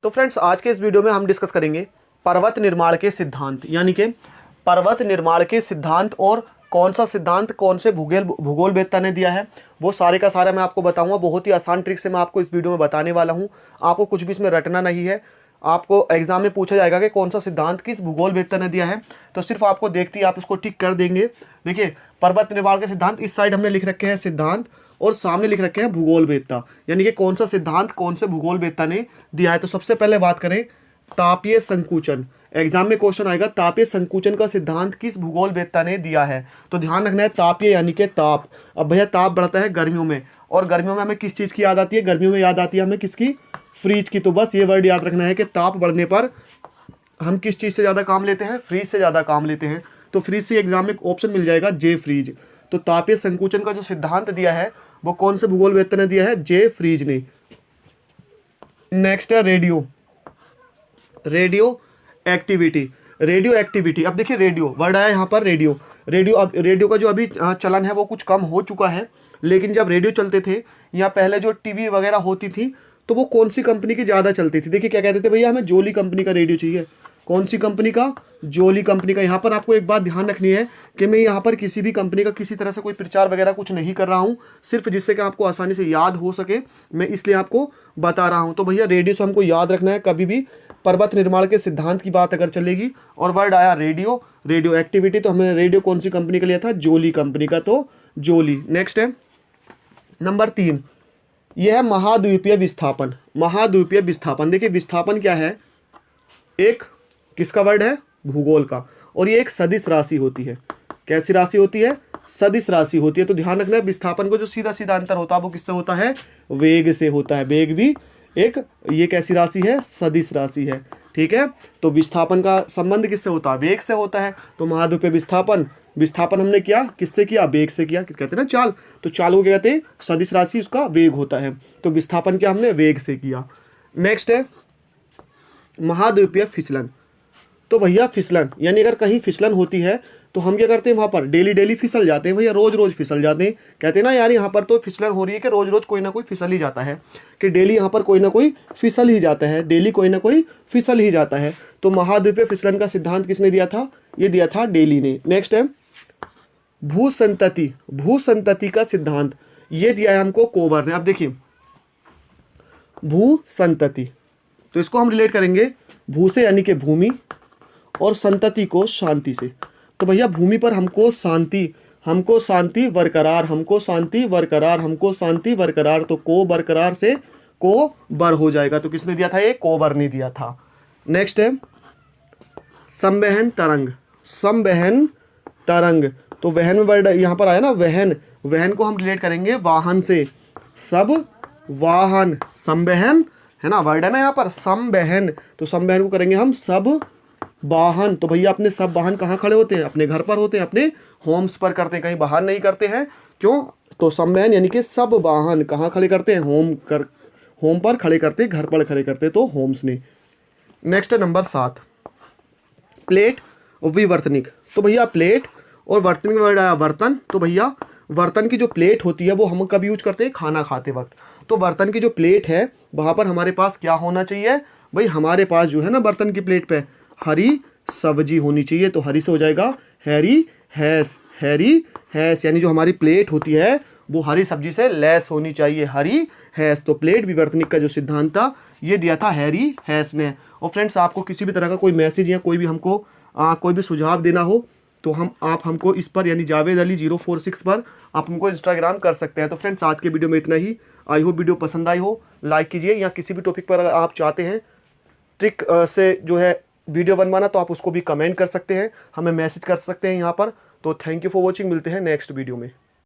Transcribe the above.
तो फ्रेंड्स आज के इस वीडियो में हम डिस्कस करेंगे पर्वत निर्माण के सिद्धांत, यानी कि पर्वत निर्माण के सिद्धांत और कौन सा सिद्धांत कौन से भूगोलवेत्ता ने दिया है वो सारे का सारा मैं आपको बताऊंगा। बहुत ही आसान ट्रिक से मैं आपको इस वीडियो में बताने वाला हूं। आपको कुछ भी इसमें रटना नहीं है। आपको एग्जाम में पूछा जाएगा कि कौन सा सिद्धांत किस भूगोलवेत्ता ने दिया है, तो सिर्फ आपको देखते ही आप इसको टिक कर देंगे। देखिए पर्वत निर्माण के सिद्धांत इस साइड हमने लिख रखे हैं सिद्धांत और सामने लिख रखे हैं भूगोलवेत्ता, यानी कि कौन सा सिद्धांत कौन से भूगोलवेत्ता ने दिया है। तो सबसे पहले बात करें तापीय संकुचन। एग्जाम में क्वेश्चन आएगा तापीय संकुचन का सिद्धांत किस भूगोलवेत्ता ने दिया है। तो ध्यान रखना है तापीय यानी कि ताप। अब भैया ताप बढ़ता है गर्मियों में, और गर्मियों में हमें किस चीज़ की याद आती है? गर्मियों में याद आती है हमें किसकी? फ्रीज की। तो बस ये वर्ड याद रखना है कि ताप बढ़ने पर हम किस चीज़ से ज़्यादा काम लेते हैं? फ्रीज से ज़्यादा काम लेते हैं। तो फ्रीज से एग्जाम में ऑप्शन मिल जाएगा जे फ्रीज। तो तापीय संकुचन का जो सिद्धांत दिया है वो कौन से भूगोलवेत्ता ने दिया है? जे फ्रीज ने। नेक्स्ट है रेडियो एक्टिविटी। रेडियो एक्टिविटी, अब देखिए रेडियो वर्ड आया यहाँ पर रेडियो। अब रेडियो का जो अभी चलन है वो कुछ कम हो चुका है, लेकिन जब रेडियो चलते थे या पहले जो टीवी वगैरह होती थी तो वो कौन सी कंपनी की ज़्यादा चलती थी? देखिए क्या कहते थे, भैया हमें जोली कंपनी का रेडियो चाहिए। कौन सी कंपनी का? जोली कंपनी का। यहाँ पर आपको एक बात ध्यान रखनी है कि मैं यहाँ पर किसी भी कंपनी का किसी तरह से कोई प्रचार वगैरह कुछ नहीं कर रहा हूँ, सिर्फ जिससे कि आपको आसानी से याद हो सके मैं इसलिए आपको बता रहा हूँ। तो भैया रेडियो से हमको याद रखना है, कभी भी पर्वत निर्माण के सिद्धांत की बात अगर चलेगी और वर्ड आया रेडियो एक्टिविटी, तो हमने रेडियो कौन सी कंपनी का लिया था? जोली कंपनी का। तो जोली। नेक्स्ट है नंबर 3, यह है महाद्वीपीय विस्थापन। महाद्वीपीय विस्थापन, देखिए विस्थापन क्या है? एक किसका वर्ड है? भूगोल का। और ये एक सदिश राशि होती है। कैसी राशि होती है? सदिश राशि होती है। तो ध्यान रखना है विस्थापन को जो सीधा सीधा अंतर होता है वो किससे होता है? वेग से होता है। वेग भी एक ये कैसी राशि है? सदिश राशि है। ठीक है, तो विस्थापन का संबंध किससे होता है? वेग से होता है। तो महाद्वीपीय विस्थापन हमने किया किससे किया? वेग से किया। कहते हैं ना चाल, तो चाल को क्या कहते हैं? सदिश राशि, उसका वेग होता है। तो विस्थापन क्या हमने? वेग से किया। नेक्स्ट है महाद्वीपीय फिसलन। तो भैया फिसलन यानी अगर कहीं फिसलन होती है तो हम क्या करते हैं? वहाँ पर डेली फिसल जाते हैं भैया, रोज फिसल जाते हैं। कहते हैं ना यार यहाँ पर तो फिसलन हो रही है कि रोज कोई ना कोई फिसल ही जाता है, कि डेली यहाँ पर कोई ना कोई फिसल ही जाता है, डेली कोई ना कोई फिसल ही जाता है। तो महाद्वीपीय फिसलन का सिद्धांत किसने दिया था? ये दिया था डेली ने। नेक्स्ट है भूसंतति का सिद्धांत, ये दिया है हमको कोबर ने। अब देखिए भूसंतति, तो इसको हम रिलेट करेंगे भू से यानी कि भूमि और संतति को शांति से। तो भैया भूमि पर हमको शांति बरकरार, तो को बरकरार से को बर हो जाएगा। तो किसने दिया था? ये कोबर ने दिया था। नेक्स्ट है संवहन तरंग। तो वहन में वर्ड यहाँ पर आया ना, वहन को हम रिलेट करेंगे वाहन से। सब वाहन, संवहन है ना, वर्ड है ना यहाँ पर संवहन, तो संवहन को करेंगे हम सब वाहन। तो भैया अपने सब वाहन कहाँ खड़े होते हैं? अपने घर पर होते हैं, अपने होम्स पर करते हैं, कहीं बाहर नहीं करते हैं। क्यों? तो संवहन यानी कि सब वाहन कहाँ खड़े करते हैं? होम पर खड़े करते हैं, घर पर खड़े करते हैं, तो होम्स ने। नेक्स्ट है नंबर 7 प्लेट विवर्तनिक। तो भैया प्लेट और वर्तनिक वर्ड आया बर्तन। तो भैया बर्तन की जो प्लेट होती है वो हम कब यूज करते हैं? खाना खाते वक्त। तो बर्तन की जो प्लेट है वहाँ पर हमारे पास क्या होना चाहिए? भाई हमारे पास जो है ना बर्तन की प्लेट पे हरी सब्जी होनी चाहिए। तो हरी से हो जाएगा हैरी हैस, यानी जो हमारी प्लेट होती है वो हरी सब्जी से लैस होनी चाहिए, हरी हैस। तो प्लेट विवर्तनिक का जो सिद्धांत था ये दिया था हैरी हैस ने। और फ्रेंड्स आपको किसी भी तरह का कोई मैसेज या कोई भी हमको कोई भी सुझाव देना हो तो आप हमको इस पर यानी जावेद अली 046 पर आप हमको इंस्टाग्राम कर सकते हैं। तो फ्रेंड्स आज के वीडियो में इतना ही। आई होप वीडियो पसंद आई हो, लाइक कीजिए, या किसी भी टॉपिक पर अगर आप चाहते हैं ट्रिक से जो है वीडियो बनवाना तो आप उसको भी कमेंट कर सकते हैं, हमें मैसेज कर सकते हैं यहाँ पर। तो थैंक यू फॉर वॉचिंग, मिलते हैं नेक्स्ट वीडियो में।